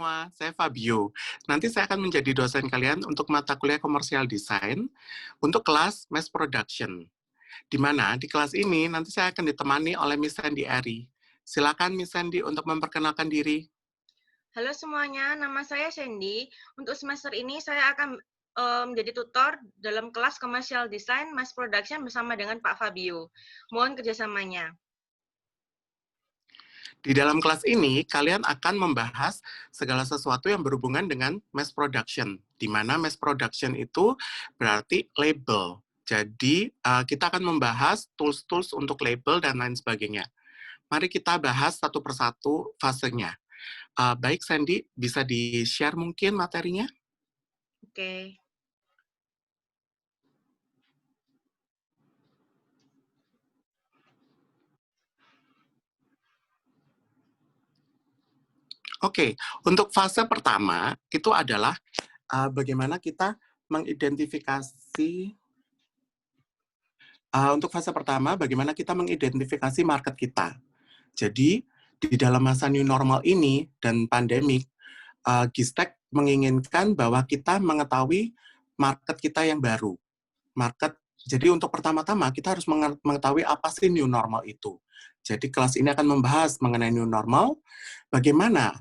Semua, saya Fabio. Nanti saya akan menjadi dosen kalian untuk mata kuliah komersial desain untuk kelas mass production. Di mana di kelas ini nanti saya akan ditemani oleh Miss Sandy Ari. Silakan Miss Sandy untuk memperkenalkan diri. Halo semuanya, nama saya Sandy. Untuk semester ini saya akan menjadi tutor dalam kelas Commercial Design Mass Production bersama dengan Pak Fabio. Mohon kerjasamanya. Di dalam kelas ini, kalian akan membahas segala sesuatu yang berhubungan dengan mass production, di mana mass production itu berarti label. Jadi, kita akan membahas tools-tools untuk label dan lain sebagainya. Mari kita bahas satu persatu fasenya. Baik, Sandy, bisa di-share mungkin materinya? Oke. Oke, untuk fase pertama itu adalah bagaimana kita mengidentifikasi untuk fase pertama bagaimana kita mengidentifikasi market kita. Jadi di dalam masa new normal ini dan pandemik, Gistek menginginkan bahwa kita mengetahui market kita yang baru. Jadi untuk pertama-tama kita harus mengetahui apa sih new normal itu. Jadi kelas ini akan membahas mengenai new normal, bagaimana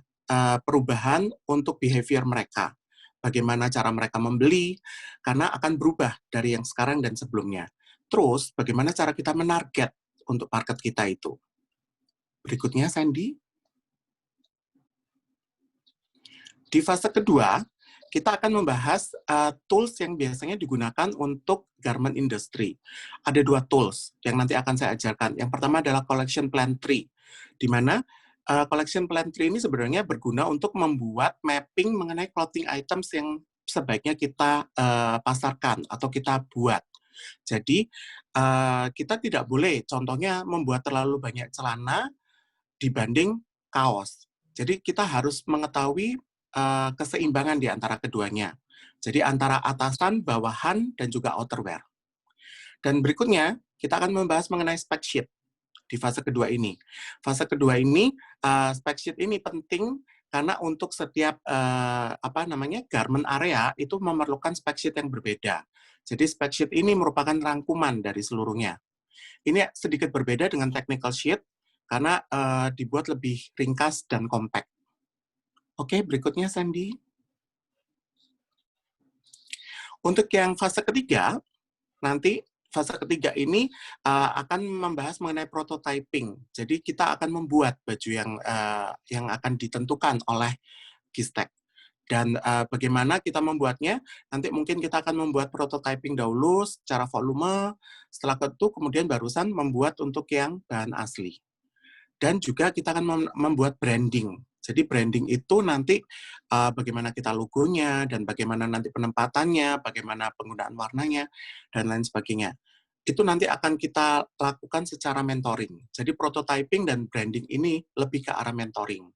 perubahan untuk behavior mereka, bagaimana cara mereka membeli, karena akan berubah dari yang sekarang dan sebelumnya. Terus, bagaimana cara kita menarget untuk market kita itu. Berikutnya, Sandy. Di fase kedua, kita akan membahas tools yang biasanya digunakan untuk garment industry. Ada dua tools yang nanti akan saya ajarkan. Yang pertama adalah collection plan tree, di mana collection plan tree ini sebenarnya berguna untuk membuat mapping mengenai clothing items yang sebaiknya kita pasarkan atau kita buat. Jadi, kita tidak boleh contohnya membuat terlalu banyak celana dibanding kaos. Jadi, kita harus mengetahui keseimbangan di antara keduanya. Jadi antara atasan, bawahan, dan juga outerwear. Dan berikutnya, kita akan membahas mengenai spec sheet di fase kedua ini. Fase kedua ini, spec sheet ini penting karena untuk setiap garment area itu memerlukan spec sheet yang berbeda. Jadi spec sheet ini merupakan rangkuman dari seluruhnya. Ini sedikit berbeda dengan technical sheet karena dibuat lebih ringkas dan compact. Oke, berikutnya Sandy. Untuk yang fase ketiga, nanti fase ketiga ini akan membahas mengenai prototyping. Jadi kita akan membuat baju yang akan ditentukan oleh Gistek. Dan bagaimana kita membuatnya, nanti mungkin kita akan membuat prototyping dahulu secara volume, setelah itu kemudian barusan membuat untuk yang bahan asli. Dan juga kita akan membuat branding. Jadi branding itu nanti bagaimana kita logonya, dan bagaimana nanti penempatannya, bagaimana penggunaan warnanya, dan lain sebagainya. Itu nanti akan kita lakukan secara mentoring. Jadi prototyping dan branding ini lebih ke arah mentoring.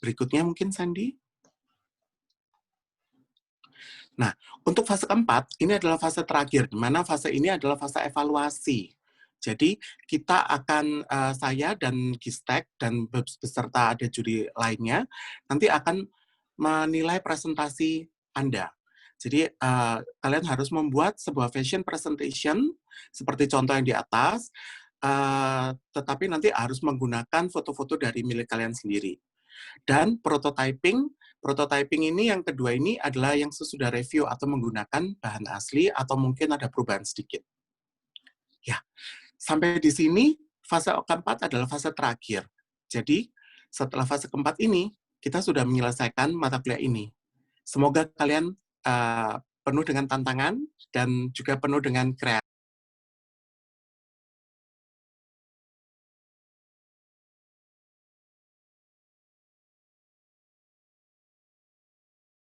Berikutnya mungkin Sandy. Nah, untuk fase keempat, ini adalah fase terakhir, di mana fase ini adalah fase evaluasi. Jadi, kita akan, saya dan Gistek, dan beserta ada juri lainnya, nanti akan menilai presentasi Anda. Jadi, kalian harus membuat sebuah fashion presentation, seperti contoh yang di atas, tetapi nanti harus menggunakan foto-foto dari milik kalian sendiri. Dan prototyping ini yang kedua ini adalah yang sesudah review atau menggunakan bahan asli atau mungkin ada perubahan sedikit. Ya, sampai di sini fase keempat adalah fase terakhir. Jadi, setelah fase keempat ini, kita sudah menyelesaikan mata kuliah ini. Semoga kalian penuh dengan tantangan dan juga penuh dengan kreativitas.